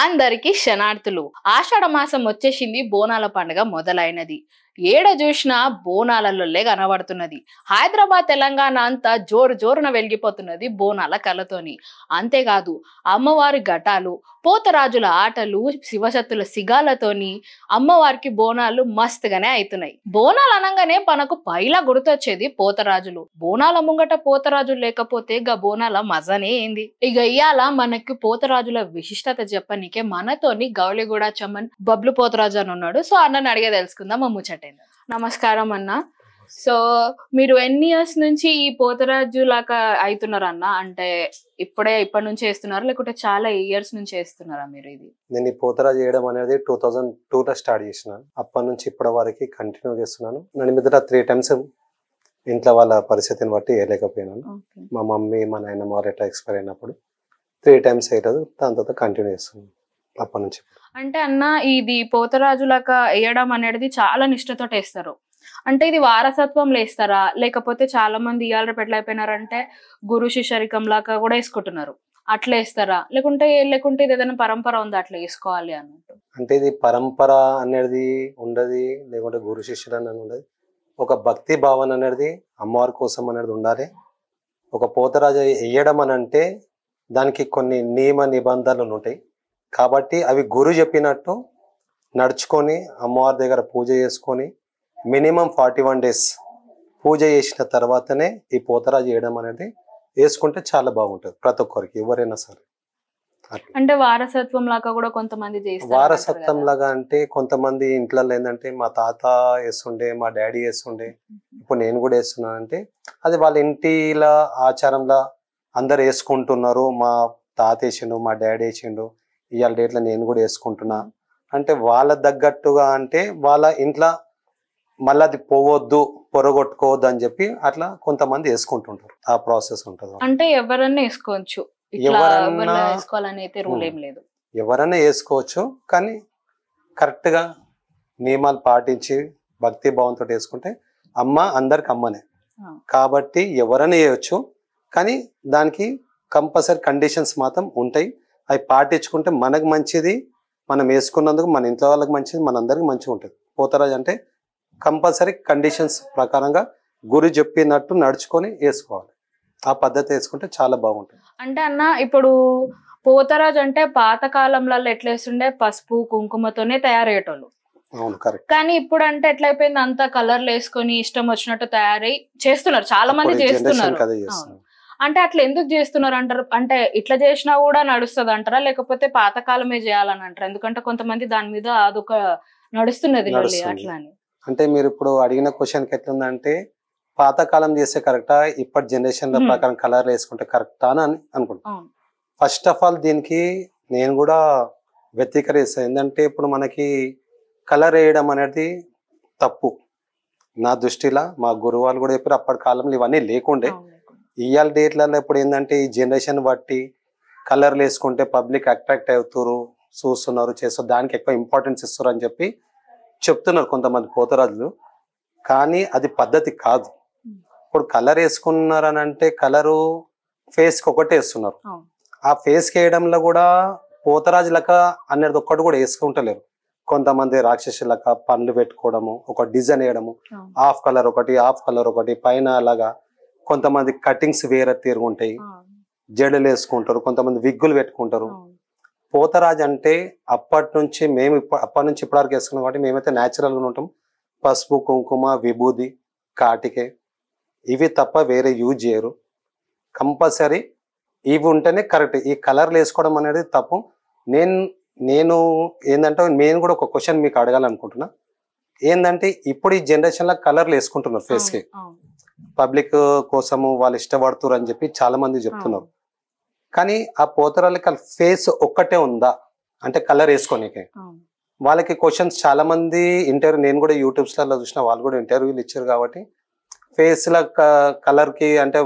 అందరికి శనార్థులు. ఆషాఢ మాసం వచ్చేసింది, బోనాల పండుగ మొదలైనది. ఏడ చూసినా బోనాలలోలే కనబడుతున్నది. హైదరాబాద్ తెలంగాణ అంతా జోరు జోరున వెలిగిపోతున్నది బోనాల కళతోని. అంతేకాదు అమ్మవారి ఘటాలు, పోతరాజుల ఆటలు, శివశక్తుల సిగాలతోని అమ్మవారికి బోనాలు మస్తుగానే అవుతున్నాయి. బోనాలు అనగానే మనకు పైలా గుర్తొచ్చేది పోతరాజులు. బోనాల ముంగట పోతరాజులు లేకపోతే గా బోనాల మజానే ఏంది. ఇక ఇయాల మనకి పోతరాజుల విశిష్టత చెప్పనీకే మనతోని గౌలిగూడ చమ్మన్ బబ్లు పోతరాజు అని ఉన్నాడు. సో అన్నని అడిగే తెలుసుకుందాం మా ముచ్చట. నమస్కారం అన్న. సో మీరు ఎన్ని ఇయర్స్ నుంచి ఈ పోతరాజు లాగా అవుతున్నారు అన్న? అంటే ఇప్పటి నుంచి వేస్తున్నారా లేకుంటే చాలా ఇయర్స్ నుంచి వేస్తున్నారా మీరు? ఇది నేను ఈ పోతరాజు చేయడం అనేది 2002లో స్టార్ట్ చేసినాను. అప్పటి నుంచి ఇప్పటి వరకు కంటిన్యూ చేస్తున్నాను. నేను మీద 3 times ఇంట్లో వాళ్ళ పరిస్థితిని బట్టి వేయలేకపోయినాను. మా మమ్మీ మా నాయనమ్మ వారు ఎట్లా ఎక్స్పైర్ అయినప్పుడు 3 times వేయలేదు. దాని తర్వాత కంటిన్యూ చేస్తున్నాను అప్పటి నుంచి. అంటే అన్న, ఇది పోతరాజులాగా వేయడం అనేది చాలా నిష్ఠతో వేస్తారు. అంటే ఇది వారసత్వంలో వేస్తారా లేకపోతే చాలా మంది ఇయాల పెట్లయిపోయినారంటే గురు శిష్యరికం లాగా కూడా వేసుకుంటున్నారు, అట్లా వేస్తారా? లేకుంటే ఇది ఏదైనా పరంపర ఉందా అట్లా వేసుకోవాలి అన్నట్టు? అంటే ఇది పరంపర అనేది ఉండదు, లేకుంటే గురు శిష్యుడు అనేది ఉండదు. ఒక భక్తి భావన అనేది అమ్మవారి కోసం అనేది ఉండాలి. ఒక పోతరాజు వేయడం అని అంటే దానికి కొన్ని నియమ నిబంధనలు ఉంటాయి. కాబట్టి అవి గురు చెప్పినట్టు నడుచుకొని అమ్మవారి దగ్గర పూజ చేసుకొని మినిమం 41 days పూజ చేసిన తర్వాతనే ఈ పోతరాజు చేయడం అనేది వేసుకుంటే చాలా బాగుంటుంది ప్రతి ఒక్కరికి, ఎవరైనా సరే. అంటే వారసత్వం లాగా కూడా కొంతమంది చేస్తారు. వారసత్వం లాగా అంటే కొంతమంది ఇంట్లో ఏంటంటే మా తాత వేస్తుండే, మా డాడీ వేస్తుండే, ఇప్పుడు నేను కూడా వేస్తున్నాను అంటే అది వాళ్ళ ఇంటిలా ఆచారంలా అందరు వేసుకుంటున్నారు. మా తాత వేసిండు, మా డాడీ వేసిండు, ఇవాళ డేట్లో నేను కూడా వేసుకుంటున్నా అంటే వాళ్ళ తగ్గట్టుగా, అంటే వాళ్ళ ఇంట్లో మళ్ళీ అది పోవద్దు, పొరగొట్టుకోవద్దు అని చెప్పి అట్లా కొంతమంది వేసుకుంటుంటారు. ఆ ప్రాసెస్ ఉంటుంది. అంటే ఎవరన్నా వేసుకోవచ్చు, ఎవరైనా వేసుకోవచ్చు, కానీ కరెక్ట్ గా నియమాలు పాటించి భక్తి భావంతో వేసుకుంటే అమ్మ అందరికి అమ్మనే కాబట్టి ఎవరైనా వేయచ్చు. కానీ దానికి కంపల్సరీ కండిషన్స్ మాత్రం ఉంటాయి. అవి పాటించుకుంటే మనకు మంచిది, మనం వేసుకున్నందుకు మన ఇంట్లో వాళ్ళకి మంచిది, మనందరికి మంచిగా ఉంటుంది. పోతరాజు అంటే కంపల్సరీ కండిషన్స్ ప్రకారంగా గురు చెప్పినట్టు నడుచుకొని వేసుకోవాలి. ఆ పద్ధతి వేసుకుంటే చాలా బాగుంటుంది. అంటే అన్న, ఇప్పుడు పోతరాజు అంటే పాత కాలంలో ఎట్లా వేస్తుండే, పసుపు కుంకుమతోనే తయారయ్యేటోళ్ళు. అవును, కరెక్ట్. కానీ ఇప్పుడు అంటే ఎట్లయిపోయింది, అంతా కలర్లు వేసుకొని ఇష్టం వచ్చినట్టు తయారై చేస్తున్నారు, చాలా మంది చేస్తున్నారు. అంటే అట్లా ఎందుకు చేస్తున్నారు అంటారు? అంటే ఇట్లా చేసినా కూడా నడుస్తుంది అంటారా లేకపోతే పాతకాలమే చేయాలని అంటారా? ఎందుకంటే కొంతమంది దాని మీద అదొక నడుస్తున్నది అట్లా అని. అంటే మీరు ఇప్పుడు అడిగిన క్వశ్చన్ కి ఎట్లుందంటే పాతకాలం చేస్తే కరెక్టా, ఇప్పటి జనరేషన్ ప్రకారం కలర్ వేసుకుంటే కరెక్టా అని అనుకుంటున్నాను. ఫస్ట్ ఆఫ్ ఆల్ దీనికి నేను కూడా వ్యతిరేకిస్తాను. ఏంటంటే ఇప్పుడు మనకి కలర్ వేయడం అనేది తప్పు నా దృష్టిలో. మా గురువు వాళ్ళు కూడా చెప్పారు అప్పటి కాలంలో ఇవన్నీ లేకుండే. ఇవాళ డేట్లలో ఇప్పుడు ఏంటంటే ఈ జనరేషన్ బట్టి కలర్లు వేసుకుంటే పబ్లిక్ అట్రాక్ట్ అవుతారు, చూస్తున్నారు, చేస్తారు, దానికి ఎక్కువ ఇంపార్టెన్స్ ఇస్తారు అని చెప్పి చెప్తున్నారు కొంతమంది పోతరాజులు. కానీ అది పద్ధతి కాదు. ఇప్పుడు కలర్ వేసుకున్నారు అని అంటే కలరు ఫేస్కి ఒకటే వేస్తున్నారు. ఆ ఫేస్కి వేయడంలో కూడా పోతరాజు లెక్క అనేది ఒక్కటి కూడా వేసుకుంటలేరు. కొంతమంది రాక్షసులక పనులు పెట్టుకోవడము, ఒక డిజైన్ వేయడము, హాఫ్ కలర్ ఒకటి పైన అలాగా. కొంతమంది కటింగ్స్ వేరే తీరుగుంటాయి, జడలు వేసుకుంటారు, కొంతమంది విగ్గులు పెట్టుకుంటారు. పోతరాజు అంటే అప్పటి నుంచి ఇప్పటివరకు వేసుకున్నాం కాబట్టి మేమైతే న్యాచురల్గా ఉంటాం. పసుపు కుంకుమ విభూది కాటికే ఇవి తప్ప వేరే యూజ్ చేయరు. కంపల్సరీ ఇవి ఉంటేనే కరెక్ట్. ఈ కలర్లు వేసుకోవడం అనేది తప్పు. నేను ఏంటంటే నేను కూడా ఒక క్వశ్చన్ మీకు అడగాలనుకుంటున్నా. ఏంటంటే ఇప్పుడు ఈ జనరేషన్లో కలర్లు వేసుకుంటున్నారు ఫేస్కి, పబ్లిక్ కోసము వాళ్ళు ఇష్టపడుతున్నారు అని చెప్పి చాలా మంది చెప్తున్నారు. కానీ ఆ పోతరాళ్ళకి ఫేస్ ఒక్కటే ఉందా అంటే కలర్ వేసుకోనికే? వాళ్ళకి క్వశ్చన్స్ చాలా మంది ఇంటర్వ్యూ, నేను కూడా యూట్యూబ్స్లలో చూసిన, వాళ్ళు కూడా ఇంటర్వ్యూలు ఇచ్చారు. కాబట్టి ఫేస్ల కలర్కి అంటే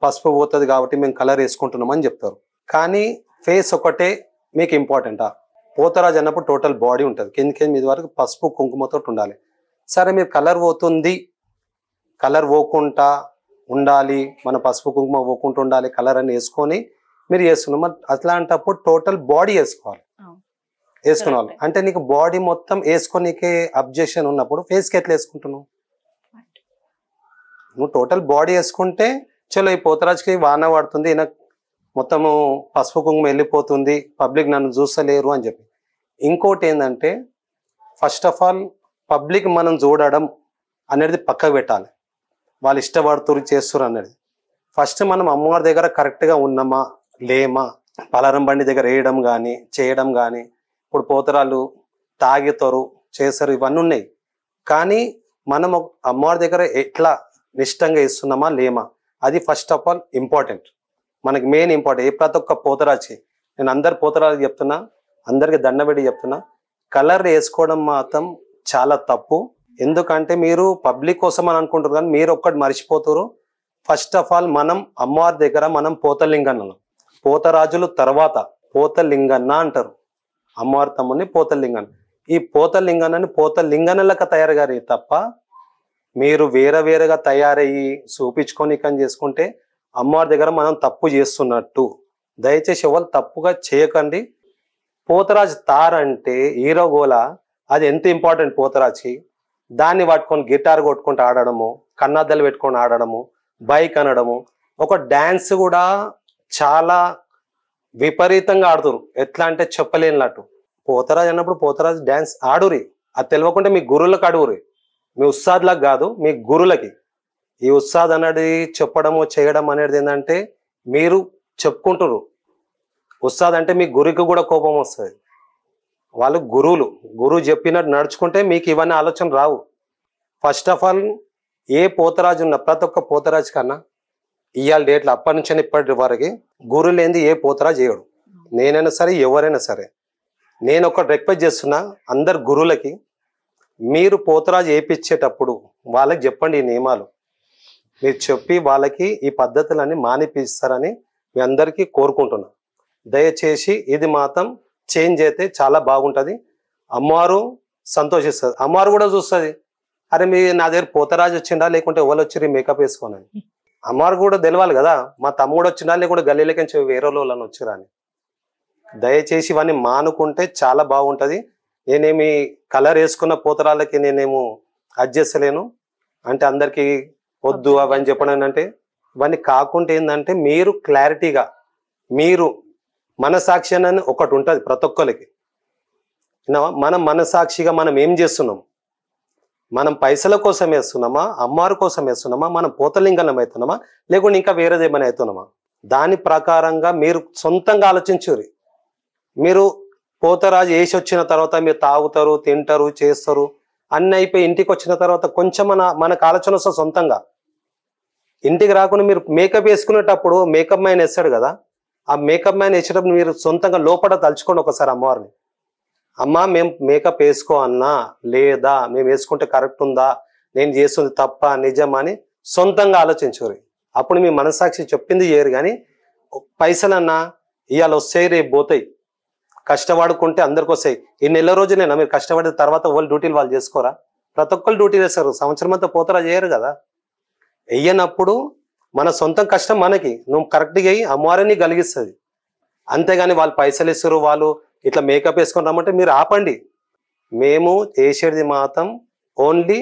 పసుపు పోతుంది కాబట్టి మేము కలర్ వేసుకుంటున్నాం అని చెప్తారు. కానీ ఫేస్ ఒకటే మీకు ఇంపార్టెంటా? పోతరాజు అన్నప్పుడు టోటల్ బాడీ ఉంటుంది, కింద మీద వరకు పసుపు కుంకుమతో ఉండాలి. సరే మీరు కలర్ పోతుంది, కలర్ పోకుండా ఉండాలి, మన పసుపు కుంకుమ పోకుండా ఉండాలి, కలర్ అని వేసుకొని మీరు వేస్తున్నాం. అట్లాంటప్పుడు టోటల్ బాడీ వేసుకోవాలి. వేసుకునే వాళ్ళు. అంటే నీకు బాడీ మొత్తం వేసుకోనికే అబ్జెక్షన్ ఉన్నప్పుడు ఫేస్ కి ఎట్లా వేసుకుంటున్నావు? నువ్వు టోటల్ బాడీ వేసుకుంటే చలో ఈ పోతరాజుకి వాన పడుతుంది, ఈయన మొత్తము పసుపు కుంకుమ వెళ్ళిపోతుంది, పబ్లిక్ నన్ను చూస్తలేరు అని చెప్పి. ఇంకోటి ఏంటంటే ఫస్ట్ ఆఫ్ ఆల్ పబ్లిక్ మనం చూడడం అనేది పక్కకు పెట్టాలి. వాళ్ళు ఇష్టపడుతురు చేస్తురు అనేది. ఫస్ట్ మనం అమ్మవారి దగ్గర కరెక్ట్గా ఉన్నామా లేమా, పలారం బండి దగ్గర వేయడం కానీ చేయడం కానీ, ఇప్పుడు పోతరాళ్ళు తాగుతారు చేస్తారు ఇవన్నీ ఉన్నాయి. కానీ మనం అమ్మవారి దగ్గర ఎట్లా నిష్టంగా ఇస్తున్నామా లేమా, అది ఫస్ట్ ఆఫ్ ఆల్ ఇంపార్టెంట్. మనకి మెయిన్ ఇంపార్టెంట్. ప్రతి ఒక్క పోతరాజుకి నేను అందరు పోతరాజుకి చెప్తున్నా, అందరికి దండబెట్టి చెప్తున్నా, కలర్ వేసుకోవడం మాత్రం చాలా తప్పు. ఎందుకంటే మీరు పబ్లిక్ కోసం అని అనుకుంటారు కానీ మీరు ఒక్కటి మర్చిపోతారు. ఫస్ట్ ఆఫ్ ఆల్ మనం అమ్మవారి దగ్గర మనం పోతలింగన్న, పోతరాజులు తర్వాత పోతలింగన్న అంటారు. అమ్మవారి తమ్ముని పోతలింగన్న. ఈ పోతలింగన్నని పోతలింగన్నలక తయారు గారి తప్ప మీరు వేరే వేరేగా తయారయ్యి చూపించుకొని కానీ చేసుకుంటే అమ్మవారి దగ్గర మనం తప్పు చేస్తున్నట్టు. దయచేసి ఎవరు తప్పుగా చేయకండి. పోతరాజు తారంటే హీరో గోల, అది ఎంత ఇంపార్టెంట్ పోతరాజుకి. దాన్ని పట్టుకొని గిటార్ కొట్టుకుంటూ ఆడడము, కన్నాద్దలు పెట్టుకొని ఆడడము, బైక్ అనడము, ఒక డ్యాన్స్ కూడా చాలా విపరీతంగా ఆడుతురు. ఎట్లా అంటే చెప్పలేనట్టు. పోతరాజు అన్నప్పుడు పోతరాజు డ్యాన్స్ ఆడురి, అది తెలియకుంటే మీ గురువులకు అడుగురి, మీ ఉస్తాద్లకు కాదు మీ గురువులకి. ఈ ఉస్తాద్ అనేది చెప్పడము చేయడం అనేది ఏంటంటే మీరు చెప్పుకుంటారు. ఉస్తాద్ అంటే మీ గురువుకి కూడా కోపం వస్తుంది. వాళ్ళు గురువులు, గురువు చెప్పినట్టు నడుచుకుంటే మీకు ఇవన్నీ ఆలోచన రావు. ఫస్ట్ ఆఫ్ ఆల్ ఏ పోతరాజు ఉన్న ప్రతి ఒక్క పోతరాజు కన్నా ఇవాళ డేట్లో అప్పటి నుంచి ఇప్పటి వరకు గురువు లేనిది ఏ పోతరాజు చేయడు. నేనైనా సరే ఎవరైనా సరే. నేను ఒక రిక్వెస్ట్ చేస్తున్నా అందరు గురువులకి, మీరు పోతరాజు వేయించేటప్పుడు వాళ్ళకి చెప్పండి ఈ నియమాలు. మీరు చెప్పి వాళ్ళకి ఈ పద్ధతులన్నీ మానిపిస్తారని మీ అందరికీ కోరుకుంటున్నా. దయచేసి ఇది మాత్రం చేంజ్ అయితే చాలా బాగుంటుంది. అమ్మవారు సంతోషిస్తుంది, అమ్మవారు కూడా చూస్తుంది, అరే మీ నా దగ్గర పోతరాజు వచ్చిండా లేకుంటే ఎవరు వచ్చి మేకప్ వేసుకోనని. అమ్మవారు కూడా తెలవాలి కదా, మా తమ్ముడు వచ్చిండా లేకుంటే గల్లీలకి వేరే వాళ్ళని వచ్చిరా అని. దయచేసి ఇవన్నీ మానుకుంటే చాలా బాగుంటుంది. నేనేమి కలర్ వేసుకున్న పోతరాళ్ళకి నేనేమో అడ్జస్ట్ చేయలేను అంటే అందరికీ వద్దు అవన్నీ చెప్పడం. అంటే ఇవన్నీ కాకుండా ఏంటంటే మీరు క్లారిటీగా, మీరు మనసాక్షి అని ఒకటి ఉంటుంది ప్రతి ఒక్కరికి. మనం మనసాక్షిగా మనం ఏం చేస్తున్నాం, మనం పైసల కోసం వేస్తున్నామా, అమ్మారు కోసం వేస్తున్నామా, మనం పోతలింగనం అవుతున్నామా లేకుంటే ఇంకా వేరేదేమైనా అవుతున్నామా, దాని ప్రకారంగా మీరు సొంతంగా ఆలోచించురి. మీరు పోతరాజు వేసి వచ్చిన తర్వాత మీరు తాగుతారు, తింటారు, చేస్తారు, అన్ని అయిపోయి ఇంటికి వచ్చిన తర్వాత కొంచెం మనకు ఆలోచన వస్తుంది సొంతంగా. ఇంటికి రాకుండా మీరు మేకప్ వేసుకునేటప్పుడు మేకప్ మ్యాన్ వేస్తాడు కదా, ఆ మేకప్ మ్యాన్ వేసేటప్పుడు మీరు సొంతంగా లోపల తలుచుకోండి ఒకసారి అమ్మవారిని. అమ్మ మేము మేకప్ వేసుకో అన్నా లేదా, మేము వేసుకుంటే కరెక్ట్ ఉందా, నేను చేస్తుంది తప్ప నిజమా అని సొంతంగా ఆలోచించుకోరు. అప్పుడు మీ మనసాక్షి చెప్పింది చేయరు. కానీ పైసలన్నా ఇవాళ వస్తాయి రేపు పోతాయి, కష్టపడుకుంటే అందరికి వస్తాయి. ఈ నెల రోజునైనా మీరు కష్టపడిన తర్వాత వాళ్ళు డ్యూటీలు వాళ్ళు చేసుకోరా? ప్రతి ఒక్కరు డ్యూటీ చేస్తారు. సంవత్సరం అంతా పోతారా చేయరు కదా. వెయ్యనప్పుడు మన సొంతం కష్టం మనకి, నువ్వు కరెక్ట్గా అయ్యి అమ్మవారిని కలిగిస్తుంది. అంతేగాని వాళ్ళు పైసలు ఇస్తారు, వాళ్ళు ఇట్లా మేకప్ వేసుకొని రమ్మంటే మీరు ఆపండి. మేము వేసేది మాత్రం ఓన్లీ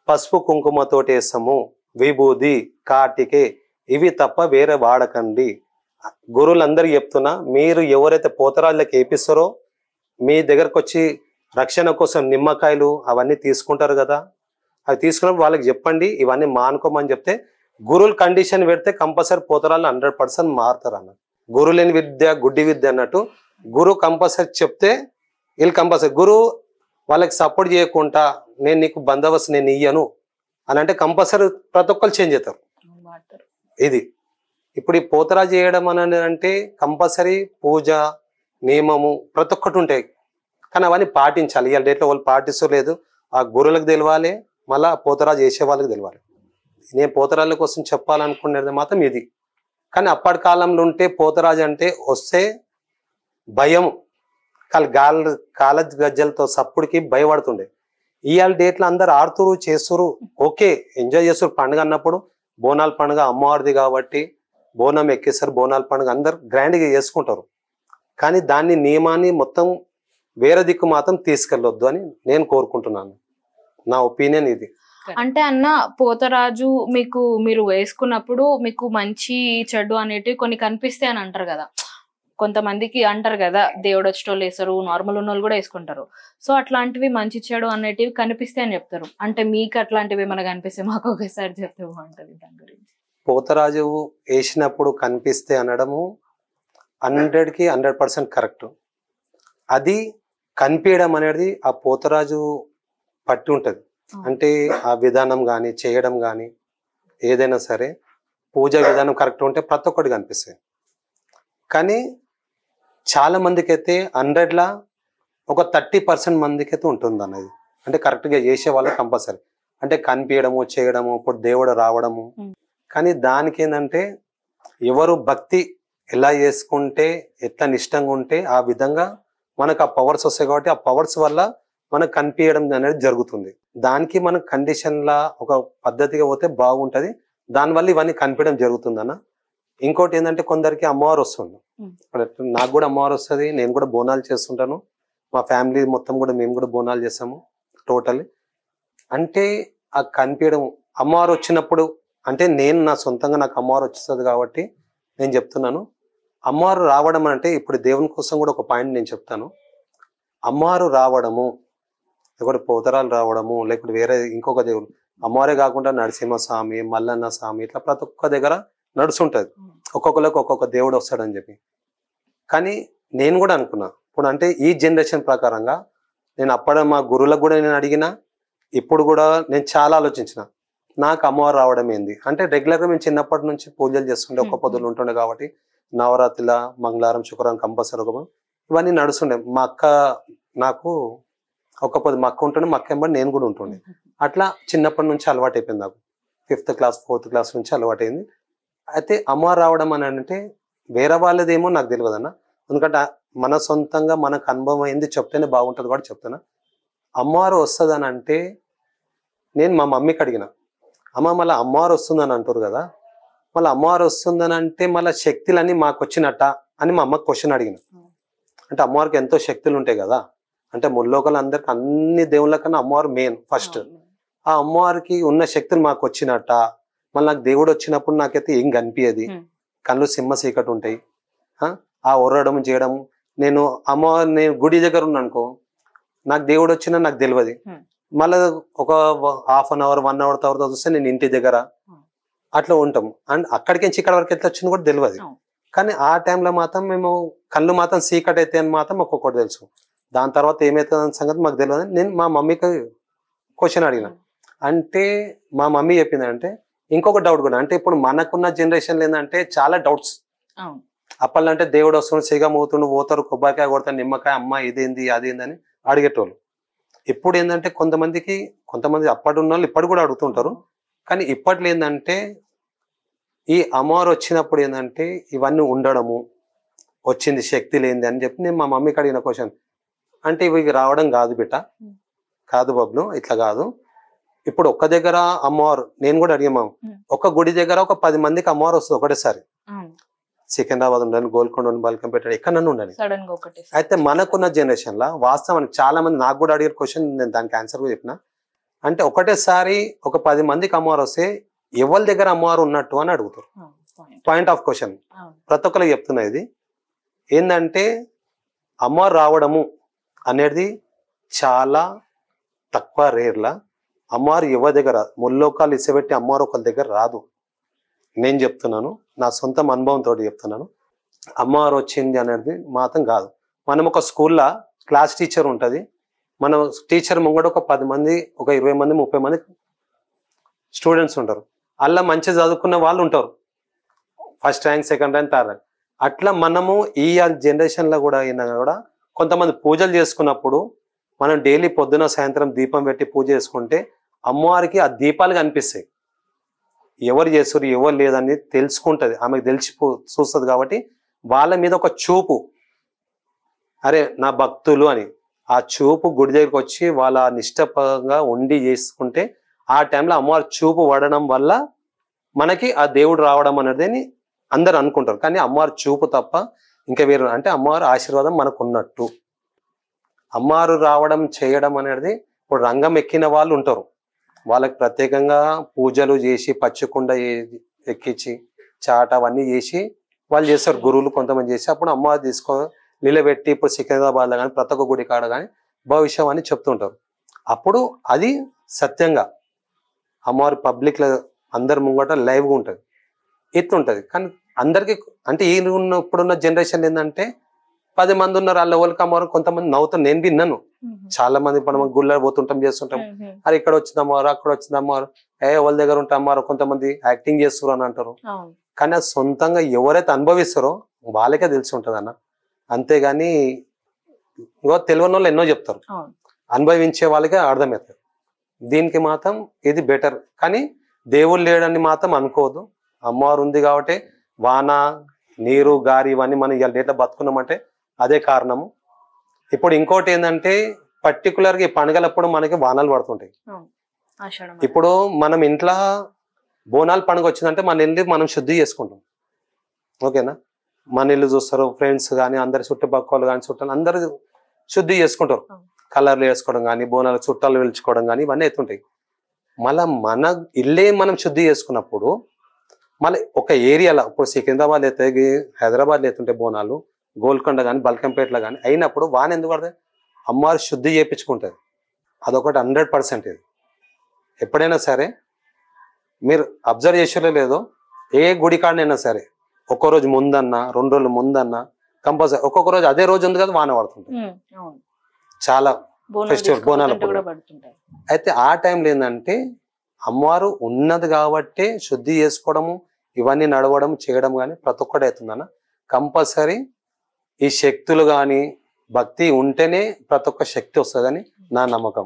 పసుపు కుంకుమతోటి వేస్తాము, విభూది కాటికే, ఇవి తప్ప వేరే వాడకండి. గురువులందరికీ చెప్తున్నా, మీరు ఎవరైతే పోతరాళ్ళకి వేపిస్తారో మీ దగ్గరకు వచ్చి రక్షణ కోసం నిమ్మకాయలు అవన్నీ తీసుకుంటారు కదా, అవి తీసుకున్నప్పుడు వాళ్ళకి చెప్పండి ఇవన్నీ మానుకోమని చెప్తే, గురువులు కండిషన్ పెడితే కంపల్సరీ పోతరాళ్ళు 100% మారుతారు అన్న. గురువు లేని విద్య గుడ్డి విద్య అన్నట్టు, గురువు కంపల్సరీ చెప్తే వీళ్ళు కంపల్సరీ. గురువు వాళ్ళకి సపోర్ట్ చేయకుండా నేను నీకు బందోబస్తు నేను ఇయ్యను అని అంటే కంపల్సరీ ప్రతి ఒక్కరు చేంజ్ అవుతారు. ఇది ఇప్పుడు ఈ పోతరాజు చేయడం అని అంటే కంపల్సరీ పూజ నియమము ప్రతి ఒక్కటి ఉంటాయి. కానీ అవన్నీ పాటించాలి. ఇవాళ డేట్లో వాళ్ళు పాటిస్తలేదు. ఆ గురువులకు తెలియాలి, మళ్ళీ పోతరాజు చేసే వాళ్ళకి తెలియాలి. నేను పోతరాజుల కోసం చెప్పాలనుకునేది మాత్రం ఇది. కానీ అప్పటి కాలంలో ఉంటే పోతరాజు అంటే వస్తే భయం, కాళ్ళ గజ్జలతో సప్పుడికి భయపడుతుండే. ఇవాళ డేట్లో అందరు ఆడుతురు చేస్తురు, ఓకే ఎంజాయ్ చేస్తారు. పండుగ అన్నప్పుడు బోనాల పండుగ అమ్మవారిది కాబట్టి బోనం ఎక్కేస్తారు, బోనాల పండుగ అందరు గ్రాండ్గా చేసుకుంటారు. కానీ దాన్ని నియమాన్ని మొత్తం వేరే దిక్కు మాత్రం తీసుకెళ్ళొద్దు అని నేను కోరుకుంటున్నాను. నా ఒపీనియన్ ఇది. అంటే అన్న పోతరాజు మీకు మీరు వేసుకున్నప్పుడు మీకు మంచి చెడు అనేటివి కొన్ని కనిపిస్తాయి అని అంటారు కదా, కొంతమందికి అంటారు కదా దేవుడు వచ్చేటోళ్ళు వేస్తారు, నార్మల్ ఉన్న వాళ్ళు కూడా వేసుకుంటారు. సో అట్లాంటివి మంచి చెడు అనేటివి కనిపిస్తాయి అని చెప్తారు. అంటే మీకు అట్లాంటివి ఏమైనా కనిపిస్తే మాకు ఒకసారి చెప్తే బాగుంటది దాని గురించి. పోతరాజు వేసినప్పుడు కనిపిస్తే అనడము 100కి 100% కరెక్ట్. అది కనిపించడం అనేది ఆ పోతరాజు పట్టి ఉంటది. అంటే ఆ విధానం కానీ చేయడం కానీ ఏదైనా సరే పూజా విధానం కరెక్ట్ ఉంటే ప్రతి ఒక్కటి కనిపిస్తాయి. కానీ చాలా మందికి అయితే 100లా ఒక 30% మందికి అయితే ఉంటుంది అన్నది. అంటే కరెక్ట్గా చేసే వాళ్ళు కంపల్సరీ అంటే కనిపించడము చేయడము ఇప్పుడు దేవుడు రావడము. కానీ దానికి ఏంటంటే ఎవరు భక్తి ఎలా చేసుకుంటే ఎట్లా నిష్టంగా ఉంటే ఆ విధంగా మనకు ఆ పవర్స్ వస్తాయి. కాబట్టి ఆ పవర్స్ వల్ల మనకు కనిపించడం అనేది జరుగుతుంది. దానికి మనకు కండిషన్లా ఒక పద్ధతిగా పోతే బాగుంటది. దానివల్ల ఇవన్నీ కనిపించడం జరుగుతుంది అన్న. ఇంకోటి ఏంటంటే కొందరికి అమ్మవారు వస్తుంది. నాకు కూడా అమ్మవారు వస్తుంది, నేను కూడా బోనాలు చేస్తుంటాను, మా ఫ్యామిలీ మొత్తం కూడా మేము కూడా బోనాలు చేస్తాము టోటల్. అంటే ఆ కనిపించడం అమ్మవారు వచ్చినప్పుడు అంటే నేను నా సొంతంగా నాకు అమ్మవారు వచ్చేస్తుంది కాబట్టి నేను చెప్తున్నాను. అమ్మవారు రావడం అంటే ఇప్పుడు దేవుని కోసం కూడా ఒక పాయింట్ నేను చెప్తాను. అమ్మవారు రావడము లేకపోతే పోతరాలు రావడము లేకపోతే వేరే ఇంకొక దేవుడు అమ్మవారే కాకుండా నరసింహస్వామి, మల్లన్న స్వామి ఇట్లా ప్రతి ఒక్క దగ్గర నడుస్తుంటది. ఒక్కొక్కరికి ఒక్కొక్క దేవుడు వస్తాడని చెప్పి. కానీ నేను కూడా అనుకున్నా ఇప్పుడు అంటే ఈ జనరేషన్ ప్రకారంగా నేను అప్పుడు మా గురువులకు కూడా నేను అడిగిన, ఇప్పుడు కూడా నేను చాలా ఆలోచించిన నాకు అమ్మవారు రావడం ఏంది అంటే రెగ్యులర్గా మేము చిన్నప్పటి నుంచి పూజలు చేస్తుండే, ఒక్క పొద్దులు ఉంటుండే కాబట్టి నవరాత్రిల మంగళవారం శుక్రవారం కంపల్సరీ ఇవన్నీ నడుస్తుండే. మా అక్క నాకు ఒక్క పొద్దు మా అక్క ఉంటుండే, మా అక్క ఎంబడి నేను కూడా ఉంటుండే. అట్లా చిన్నప్పటి నుంచి అలవాటు అయిపోయింది నాకు. 5th క్లాస్ 4th క్లాస్ నుంచి అలవాటు అయింది. అయితే అమ్మవారు రావడం అని అంటే వేరే వాళ్ళదేమో నాకు తెలియదు అన్న. ఎందుకంటే మన సొంతంగా మనకు అనుభవం అయింది చెప్తేనే బాగుంటుంది కూడా చెప్తున్నా. అమ్మవారు వస్తుందని అంటే నేను మా మమ్మీకి అడిగిన, అమ్మ మళ్ళీ అమ్మవారు వస్తుందని అంటారు కదా, మళ్ళీ అమ్మవారు వస్తుందని అంటే మళ్ళీ శక్తులన్నీ మాకు వచ్చినట్ట అని మా అమ్మకి క్వశ్చన్ అడిగిన. అంటే అమ్మవారికి ఎంతో శక్తులు ఉంటాయి కదా, అంటే ముల్లోకలందరికి అన్ని దేవుళ్ళ కన్నా అమ్మవారు మెయిన్ ఫస్ట్. ఆ అమ్మవారికి ఉన్న శక్తులు మాకు వచ్చినట్ట, మళ్ళీ నాకు దేవుడు వచ్చినప్పుడు నాకైతే ఏం కనిపించదు, కళ్ళు సింహ చీకటి ఉంటాయి, ఆ ఒర్రడం చేయడం. నేను నేను గుడి దగ్గర ఉన్నా అనుకో, నాకు దేవుడు వచ్చినా నాకు తెలియదు. మళ్ళీ ఒక ½ an hour 1 hour తర్వాత చూస్తే నేను ఇంటి దగ్గర అట్లా ఉంటాం. అండ్ అక్కడికి ఇక్కడ వరకు ఎట్లా వచ్చింది కూడా తెలియదు. కానీ ఆ టైంలో మాత్రం మేము కళ్ళు మాత్రం చీకటి అయితే అని మాత్రం ఒక్కొక్కటి తెలుసు. దాని తర్వాత ఏమవుతుంది సంగతి మాకు తెలియదు. నేను మా మమ్మీకి క్వశ్చన్ అడిగిన, అంటే మా మమ్మీ చెప్పింది అంటే ఇంకొక డౌట్ కూడా, అంటే ఇప్పుడు మనకున్న జనరేషన్ ఏంటంటే చాలా డౌట్స్. అప్పట్లో అంటే దేవుడు వస్తుండు, సిగ మోతుండు, పోతారు, కొబ్బరికాయ కొడతారు, నిమ్మకాయ, అమ్మ ఇదేంది అదేంది అని అడిగేటోళ్ళు. ఇప్పుడు ఏంటంటే కొంతమంది అప్పటి ఉన్న వాళ్ళు ఇప్పటి కూడా అడుగుతుంటారు. కానీ ఇప్పట్లో ఏంటంటే ఈ అమ్మవారు వచ్చినప్పుడు ఏంటంటే ఇవన్నీ ఉండడము వచ్చింది శక్తి లేనిది అని చెప్పి నేను మా మమ్మీకి అడిగిన క్వశ్చన్. అంటే ఇవి రావడం కాదు బిడ్డ, కాదు బబ్లు, ఇట్లా కాదు. ఇప్పుడు ఒక్క దగ్గర అమ్మవారు నేను కూడా అడిగాము, ఒక గుడి దగ్గర ఒక 10 మందికి అమ్మవారు వస్తుంది ఒకటేసారి. సికింద్రాబాద్ ఉండని, గోల్కొండ ఉండని, బల్కంపేట ఎక్కడన్నా ఉండని. అయితే మనకున్న జనరేషన్ లా వాస్తవానికి చాలా మంది నాకు కూడా అడిగిన క్వశ్చన్, నేను దానికి ఆన్సర్ కూడా చెప్పిన. అంటే ఒకటేసారి ఒక 10 మందికి అమ్మవారు వస్తే ఎవరి దగ్గర అమ్మవారు ఉన్నట్టు అని అడుగుతారు. పాయింట్ ఆఫ్ క్వశ్చన్ ప్రతి ఒక్కరికి చెప్తున్నా. ఇది ఏంటంటే అమ్మవారు రావడము అనేది చాలా తక్కువ, రేర్లా. అమ్మవారు ఎవరి దగ్గర ముల్లోకాలు ఇసబెట్టి అమ్మవారు ఒకరి దగ్గర రాదు. నేను చెప్తున్నాను, నా సొంత అనుభవంతో చెప్తున్నాను. అమ్మవారు వచ్చింది అనేది మాత్రం కాదు. మనం ఒక స్కూల్లో క్లాస్ టీచర్ ఉంటుంది, మన టీచర్ ముంగడ ఒక 10 మంది, ఒక 20 మంది 30 మంది స్టూడెంట్స్ ఉంటారు. అలా మంచి చదువుకున్న వాళ్ళు ఉంటారు, first rank, second rank, third rank. అట్లా మనము ఈ జనరేషన్లో కూడా అయినా కూడా కొంతమంది పూజలు చేసుకున్నప్పుడు మనం డైలీ పొద్దున సాయంత్రం దీపం పెట్టి పూజ చేసుకుంటే అమ్మవారికి ఆ దీపాలు కనిపిస్తాయి. ఎవరు చేస్తారు ఎవరు లేదని తెలుసుకుంటుంది, ఆమెకు చూస్తుంది. కాబట్టి వాళ్ళ మీద ఒక చూపు, అరే నా భక్తులు అని ఆ చూపు గుడి దగ్గరికి వచ్చి వాళ్ళ నిష్టపరంగా ఉండి చేసుకుంటే ఆ టైంలో అమ్మవారి చూపు పడడం వల్ల మనకి ఆ దేవుడు రావడం అనేది అందరు అనుకుంటారు. కానీ అమ్మవారి చూపు తప్ప ఇంకా వేరు, అంటే అమ్మవారి ఆశీర్వాదం మనకు ఉన్నట్టు. అమ్మవారు రావడం చేయడం అనేది ఇప్పుడు రంగం ఎక్కిన వాళ్ళు ఉంటారు, వాళ్ళకి ప్రత్యేకంగా పూజలు చేసి పచ్చికుండ ఎక్కించి చాట అవన్నీ చేసి వాళ్ళు చేస్తారు, గురువులు కొంతమంది చేసి అప్పుడు అమ్మవారు నిలబెట్టి ఇప్పుడు సికింద్రాబాద్లో కానీ ప్రతి ఒక్క గుడి కాడ కానీ భవిష్యం అని చెప్తుంటారు. అప్పుడు అది సత్యంగా అమ్మవారి పబ్లిక్ లో అందరి ముంగట లైవ్గా ఉంటుంది, ఎత్తుంటది. కానీ అందరికి అంటే ఇప్పుడున్న జనరేషన్ ఏంటంటే 10 మంది ఉన్నారు, వాళ్ళ ఎవరికి అమ్మవారు కొంతమంది నవ్వుతారు. నేను విన్నాను చాలా మంది, ఇప్పుడు మనం గుళ్ళ పోతుంటాం చేస్తుంటాం, అది ఇక్కడ వచ్చింది అమ్మవారు అక్కడ వచ్చింది అమ్మవారు, వాళ్ళ దగ్గర ఉంటే అమ్మవారు కొంతమంది యాక్టింగ్ చేస్తారు అని అంటారు. కానీ అది సొంతంగా ఎవరైతే అనుభవిస్తారో వాళ్ళకే తెలిసి ఉంటది అన్న. అంతేగాని తెలియని వాళ్ళు ఎన్నో చెప్తారు, అనుభవించే వాళ్ళకే అర్థమవుతుంది. దీనికి మాత్రం ఇది బెటర్. కానీ దేవుడు లేడని మాత్రం అనుకోవద్దు, అమ్మవారు ఉంది కాబట్టి వాన నీరు గారి ఇవన్నీ మనం ఇవాళ డేట్లో బతుకున్నామంటే అదే కారణము. ఇప్పుడు ఇంకోటి ఏంటంటే పర్టికులర్గా ఈ పండుగలప్పుడు మనకి వానలు పడుతుంటాయి. ఇప్పుడు మనం ఇంట్లో బోనాల పండుగ వచ్చిందంటే మన ఇల్లు మనం శుద్ధి చేసుకుంటాం, ఓకేనా. మన ఇల్లు చూస్తారు, ఫ్రెండ్స్ కానీ అందరి చుట్టుపక్కల కానీ చుట్టాలు అందరు శుద్ధి చేసుకుంటారు, కలర్లు వేసుకోవడం కానీ బోనాలు చుట్టాలు పిలుచుకోవడం కానీ ఇవన్నీ అవుతుంటాయి. మళ్ళీ మన ఇల్లే మనం శుద్ధి చేసుకున్నప్పుడు మళ్ళీ ఒక ఏరియాలో ఇప్పుడు సికింద్రాబాద్ అయితే హైదరాబాద్ లేతుంటే బోనాలు గోల్కొండ కానీ బల్కంపేటలో కానీ అయినప్పుడు వాన ఎందుకు పడుతుంది, అమ్మవారు శుద్ధి చేయించుకుంటుంది. అదొకటి 100%. ఇది ఎప్పుడైనా సరే మీరు అబ్జర్వ్ చేసేలో లేదో, ఏ గుడి కాడనైనా సరే ఒక్కో రోజు ముందన్నా 2 రోజులు ముందన్నా కంపల్సరీ ఒక్కొక్క రోజు అదే రోజు ఉంది కదా వాన పడుతుంటుంది చాలా ఫెస్టివల్ బోనాలు. అయితే ఆ టైంలో ఏంటంటే అమ్మవారు ఉన్నది కాబట్టి శుద్ధి చేసుకోవడము ఇవన్నీ నడవడం చేయడం కానీ ప్రతి ఒక్కటి అవుతుందన్న. కంపల్సరీ ఈ శక్తులు కానీ భక్తి ఉంటేనే ప్రతి ఒక్క శక్తి వస్తుందని నా నమ్మకం.